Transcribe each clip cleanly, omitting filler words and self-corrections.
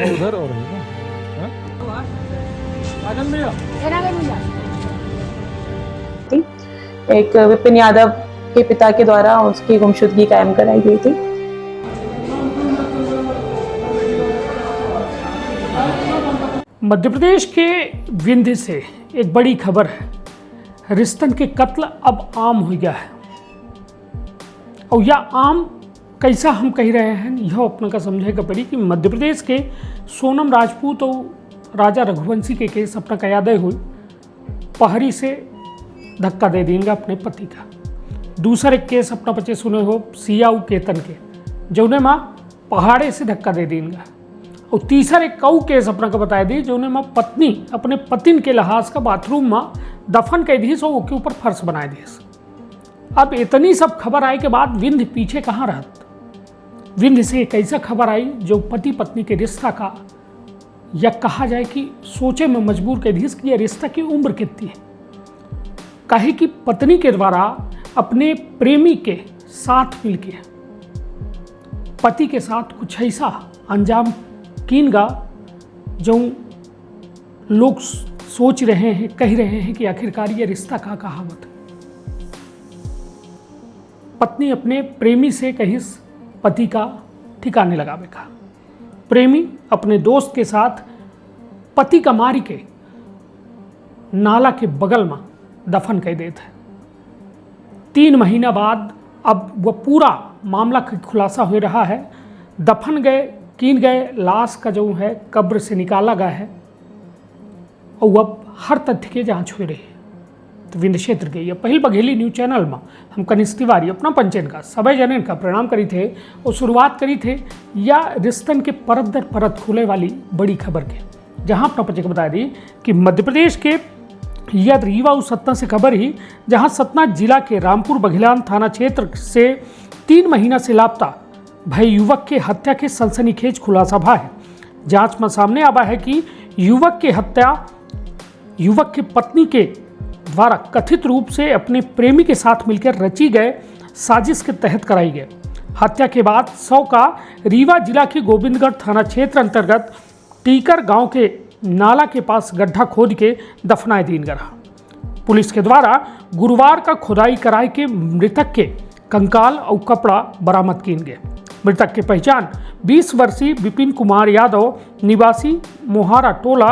उधर और है ना? हाँ? एक विपिन यादव के पिता के द्वारा उसकी गुमशुदगी कायम कराई गई थी। मध्य प्रदेश के विंध्य से एक बड़ी खबर है। रिश्तन के कत्ल अब आम हो गया है और यह आम कैसा हम कह रहे हैं यह अपने का समझेगा पड़ी कि मध्य प्रदेश के सोनम राजपूत और राजा रघुवंशी के केस अपना कयादय हुई पहरी से धक्का दे देंगे अपने पति का। दूसरा एक केस अपना बच्चे सुने हो सियाऊ केतन के जो उन्हें माँ पहाड़े से धक्का दे देंगे। और तीसरा एक कऊ केस अपना का बता दी जो उन्हें माँ पत्नी अपने पतिन के लिहाज का बाथरूम में दफन कर दी सो उसके ऊपर फर्श बनाए दी। अब इतनी सब खबर आए के बाद विंध्य पीछे कहाँ रहत। विंध्य से एक ऐसा खबर आई जो पति पत्नी के रिश्ता का या कहा जाए कि सोचे में मजबूर कर दी कि यह रिश्ता की उम्र कितनी है। कहे कि पत्नी के द्वारा अपने प्रेमी के साथ मिलके पति के साथ कुछ ऐसा अंजाम कीनगा जो लोग सोच रहे हैं कह रहे हैं कि आखिरकार ये रिश्ता का कहावत। पत्नी अपने प्रेमी से कहीं पति का ठिकाने लगावे का। प्रेमी अपने दोस्त के साथ पति का मारी के नाला के बगल में दफन कर देते हैं। 3 महीना बाद अब वह पूरा मामला खुलासा हो रहा है। दफन गए कीन गए लाश का जो है कब्र से निकाला गया है और वह हर तथ्य की जांच हो रही है। तो विंध्य क्षेत्र के ये पहल बघेली न्यूज चैनल में हम कनिष्ठ तिवारी अपना पंचन का सभी जनन का प्रणाम करी थे और शुरुआत करी थे या रिश्तन के परत दर परत खुले वाली बड़ी खबर के, जहां अपना पंचन को बता दी कि मध्य प्रदेश के यह रीवा और सतना से खबर ही, जहां सतना जिला के रामपुर बघेलान थाना क्षेत्र से 3 महीना से लापता भय युवक के हत्या के सनसनीखेज खुलासा भा है। जांच में सामने आवा है कि युवक की हत्या युवक की पत्नी के द्वारा कथित रूप से अपने प्रेमी के साथ मिलकर रची गए साजिश के तहत कराई गई। हत्या के बाद शव का रीवा जिला के गोविंदगढ़ थाना क्षेत्र अंतर्गत टीकर गांव के नाला के पास गड्ढा खोद के दफनाए दीन गया। पुलिस के द्वारा गुरुवार का खुदाई कराए के मृतक के कंकाल और कपड़ा बरामद किए गए। मृतक की पहचान 20 वर्षीय विपिन कुमार यादव निवासी मोहारा टोला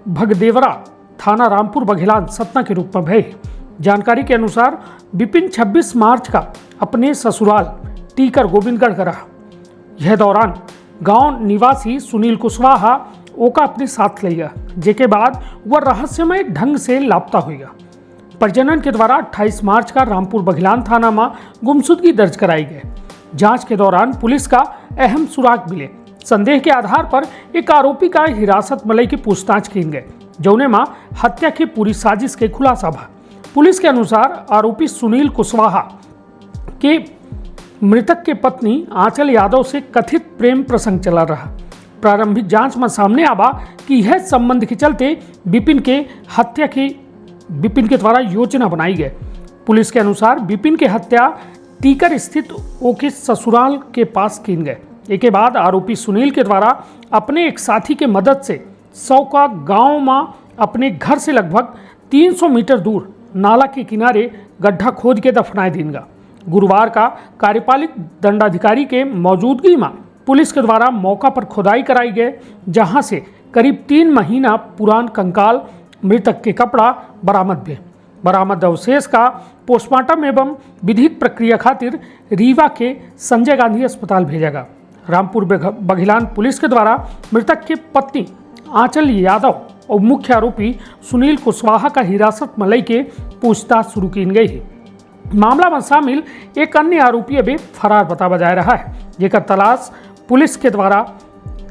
भगदेवरा थाना रामपुर बघेलान सतना के रूप में भय। जानकारी के अनुसार विपिन 26 मार्च का अपने ससुराल टीकर गोविंदगढ़ का रहा। यह दौरान गांव निवासी सुनील कुशवाहा ओका अपने साथ ले गया, जिसके बाद वह रहस्यमय ढंग से लापता हो गया। परिजनन के द्वारा 28 मार्च का रामपुर बघेलान थाना में गुमशुदगी दर्ज कराई गई। जांच के दौरान पुलिस का अहम सुराग मिले। संदेह के आधार पर एक आरोपी का हिरासत में लेकर पूछताछ की गई, जौने मां हत्या की पूरी साजिश के खुलासा भा। पुलिस के अनुसार आरोपी सुनील कुशवाहा के मृतक के पत्नी आंचल यादव से कथित प्रेम प्रसंग चला रहा। प्रारंभिक जांच में सामने आवा कि यह संबंध के चलते विपिन के द्वारा योजना बनाई गई। पुलिस के अनुसार विपिन की हत्या टीकर स्थित ओके ससुराल के पास की गए। इसके बाद आरोपी सुनील के द्वारा अपने एक साथी के मदद से सौका गांव में अपने घर से लगभग 300 मीटर दूर नाला के किनारे गड्ढा खोद के दफनाए देंगे। गुरुवार का कार्यपालिक दंडाधिकारी के मौजूदगी में पुलिस के द्वारा मौका पर खुदाई कराई गई, जहां से करीब 3 महीना पुरान कंकाल मृतक के कपड़ा बरामद हुए। बरामद अवशेष का पोस्टमार्टम एवं विधिक प्रक्रिया खातिर रीवा के संजय गांधी अस्पताल भेजा गया। रामपुर बघेलान पुलिस के द्वारा मृतक की पत्नी आंचल यादव और मुख्य आरोपी सुनील कुशवाहा का हिरासत में लेके पूछताछ शुरू की गई है। मामला में शामिल एक अन्य आरोपी अभी फरार बताया जा रहा है, जिसका तलाश पुलिस के द्वारा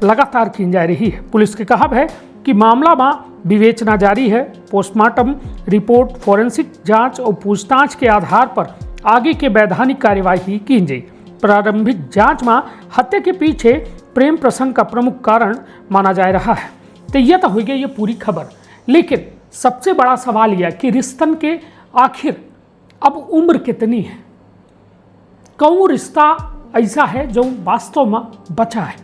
लगातार की जा रही है। पुलिस के कहब है कि मामला में विवेचना जारी है। पोस्टमार्टम रिपोर्ट, फोरेंसिक जांच और पूछताछ के आधार पर आगे के वैधानिक कार्यवाही की जाए। प्रारंभिक जांच में हत्या के पीछे प्रेम प्रसंग का प्रमुख कारण माना जा रहा है। तो यह तो हो गई ये पूरी खबर, लेकिन सबसे बड़ा सवाल यह कि रिश्तन के आखिर अब उम्र कितनी है? कौन रिश्ता ऐसा है जो वास्तव में बचा है?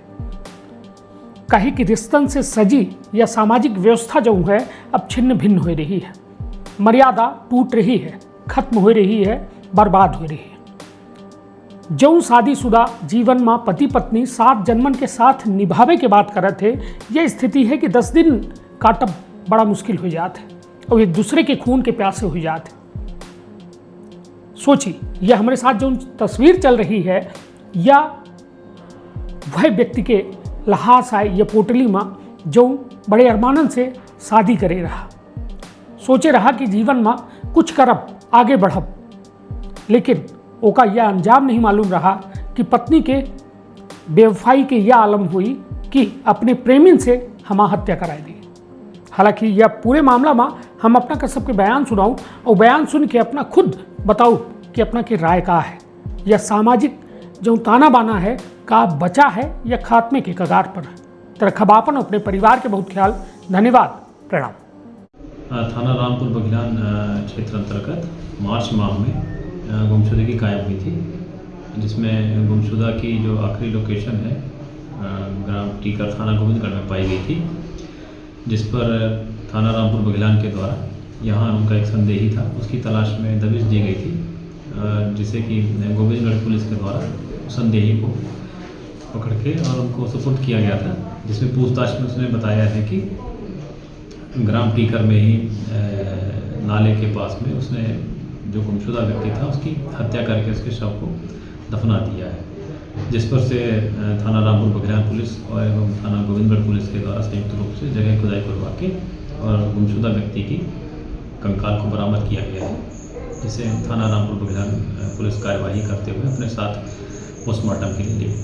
कहे कि रिश्तन से सजी या सामाजिक व्यवस्था जो है अब छिन्न भिन्न हो रही है, मर्यादा टूट रही है, खत्म हो रही है, बर्बाद हो रही है। जो शादीशुदा जीवन में पति पत्नी 7 जन्मन के साथ निभावे के बात करत थे, यह स्थिति है कि 10 दिन काटब बड़ा मुश्किल हो जाते और एक दूसरे के खून के प्यासे हो जाते। सोची यह हमारे साथ जो तस्वीर चल रही है, या वह व्यक्ति के लहास आए या पोटली में जो बड़े अरमानन से शादी करे रहा, सोचे रहा कि जीवन में कुछ करब, आगे बढ़ब, लेकिन ओका यह अंजाम नहीं मालूम रहा कि पत्नी के बेवफाई के यह आलम हुई कि अपने प्रेमी से हम हत्या कराई दी। हालांकि यह पूरे मामला में हम अपना का सबके बयान सुनाऊं और बयान सुन के अपना खुद बताऊं कि अपना की राय का है, यह सामाजिक जो ताना बाना है का बचा है या खात्मे के कगार पर है। तरखबापन अपने परिवार के बहुत ख्याल। धन्यवाद, प्रणाम। थाना रामपुर बघेलान क्षेत्र अंतर्गत मार्च माह में गुमशुदगी कायम हुई थी, जिसमें गुमशुदा की जो आखिरी लोकेशन है ग्राम टीकर थाना गोविंदगढ़ में पाई गई थी, जिस पर थाना रामपुर बघेलान के द्वारा यहाँ उनका एक संदेही था, उसकी तलाश में दबिश दी गई थी, जिसे कि गोविंदगढ़ पुलिस के द्वारा संदेही को पकड़ के और उनको सुपुर्द किया गया था, जिसमें पूछताछ में उसने बताया है कि ग्राम टीकर में ही नाले के पास में उसने जो गुमशुदा व्यक्ति था उसकी हत्या करके उसके शव को दफना दिया है, जिस पर से थाना रामपुर बघेलान पुलिस और एवं थाना गोविंदगढ़ पुलिस के द्वारा संयुक्त रूप से जगह खुदाई करवा के और गुमशुदा व्यक्ति की कंकाल को बरामद किया गया है, जिसे थाना रामपुर बघेलान पुलिस कार्यवाही करते हुए अपने साथ पोस्टमार्टम के लिए ले गई।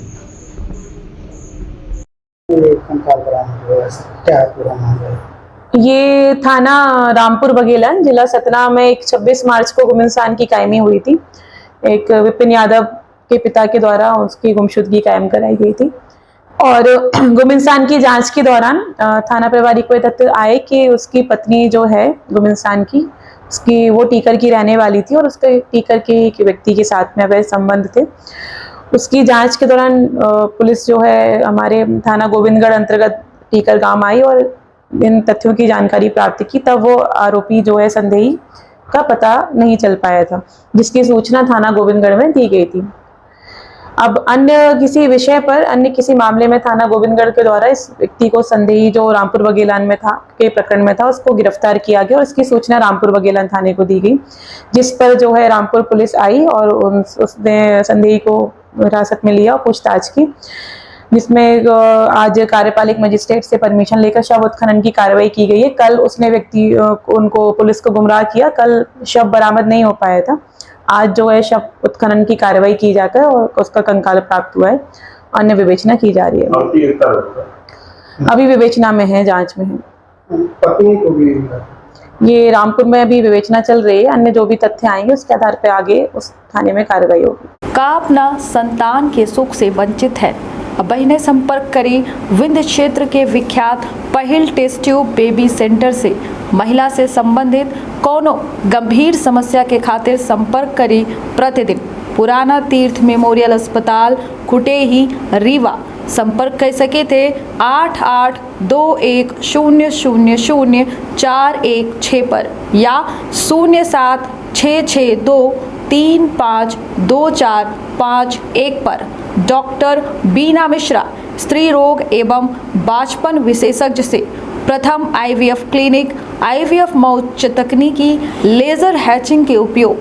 ये थाना रामपुर बघेलान जिला सतना में एक 26 मार्च को गुमशुदगी की कायमी हुई थी। एक विपिन यादव के पिता के द्वारा उसकी गुमशुदगी कायम कराई गई थी और गुमशुदगी की जांच के दौरान थाना प्रभारी को तथ्य आए कि उसकी पत्नी जो है गुमशुदगी की, उसकी वो टीकर की रहने वाली थी और उसके टीकर के एक व्यक्ति के साथ में अवैध संबंध थे। उसकी जांच के दौरान पुलिस जो है हमारे थाना गोविंदगढ़ अंतर्गत टीकर गांव आई और इन तथ्यों की जानकारी प्राप्त की, तब वो आरोपी जो है संदेही का पता नहीं चल पाया था, जिसकी सूचना थाना गोविंदगढ़ में दी गई थी। अब अन्य किसी विषय पर, अन्य किसी मामले में थाना गोविंदगढ़ के द्वारा इस व्यक्ति को संदेही जो रामपुर बघेलान में था के प्रकरण में था उसको गिरफ्तार किया गया और इसकी सूचना रामपुर बघेलान थाने को दी गई, जिस पर जो है रामपुर पुलिस आई और उसने संदेही को हिरासत में लिया और पूछताछ की, जिसमें आज कार्यपालिक मजिस्ट्रेट से परमिशन लेकर शव उत्खनन की कार्रवाई की गई है। कल उसने व्यक्ति उनको पुलिस को गुमराह किया, कल शव बरामद नहीं हो पाया था। आज जो है शव उत्खनन की कार्रवाई की जाकर और उसका कंकाल प्राप्त हुआ है, अन्य विवेचना की जा रही है। अभी विवेचना में है, जांच में है। पत्नी को भी ये रामपुर में अभी विवेचना चल रही है, अन्य जो भी तथ्य आएंगे उसके आधार पर आगे उस थाने में कार्रवाई होगी। का अपना संतान के सुख से वंचित है, अब बहने संपर्क करी विंध्य क्षेत्र के विख्यात पहिल टेस्ट ट्यूब बेबी सेंटर से। महिला से संबंधित कोनो गंभीर समस्या के खातिर संपर्क करी प्रतिदिन पुराना तीर्थ मेमोरियल अस्पताल कुटेही रीवा। संपर्क कर सके थे 8821000416 पर या 0766235245 पर। डॉक्टर बीना मिश्रा स्त्री रोग एवं बाचपन विशेषज्ञ से प्रथम IVF क्लिनिक, IVF मौच तकनीकी, लेजर हैचिंग के उपयोग,